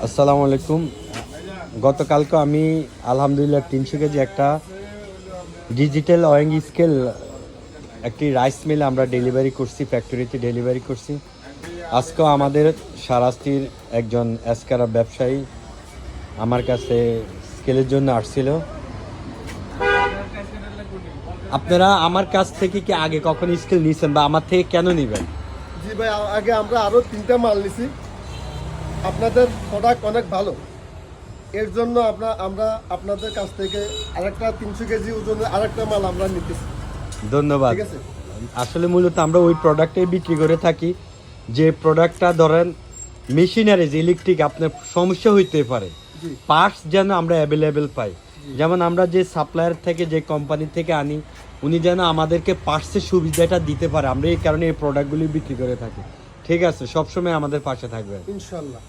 আসসালামু আলাইকুম। গতকালকে আমি আলহামদুলিল্লাহ 300 কেজি একটা ডিজিটাল ওয়িং স্কেল একটি রাইস মিলে আমরা ডেলিভারি করছি, ফ্যাক্টরিতে ডেলিভারি করছি। আজকেও আমাদের সারাস্তির একজন এসকারা ব্যবসায়ী আমার কাছে স্কেলের জন্য আসছিল। আপনারা আমার কাছ থেকে কি আগে কখন স্কেল নিয়েছেন বা আমার থেকে কেন নেবেন? জি ভাই, আগে আমরা আরো 3টা মাল নিছি। আপনাদের প্রোডাক্ট অনেক ভালো, এর জন্য আমরা আপনাদের কাছ থেকে আরেকটা 300 কেজি ওজনের আরেকটা মাল আমরা নিতেছি। ধন্যবাদ। ঠিক আছে। আসলে মূলত আমরা ওই প্রোডাক্টটাই বিক্রি করে থাকি, যে প্রোডাক্টটা ধরেন মেশিনারিজ ইলেকট্রিক আপনার সমস্যা হইতে পারে, জি পার্টস যেন আমরা অ্যাভেলেবেল পাই। যেমন আমরা যে সাপ্লায়ার থেকে যে কোম্পানি থেকে আনি, উনি যেন আমাদেরকে পার্টসের সুবিধাটা দিতে পারে, আমরা এই কারণে এই প্রোডাক্টগুলি বিক্রি করে থাকি। ঠিক আছে, সবসময় আমাদের পাশে থাকবে। ইনশাল্লাহ।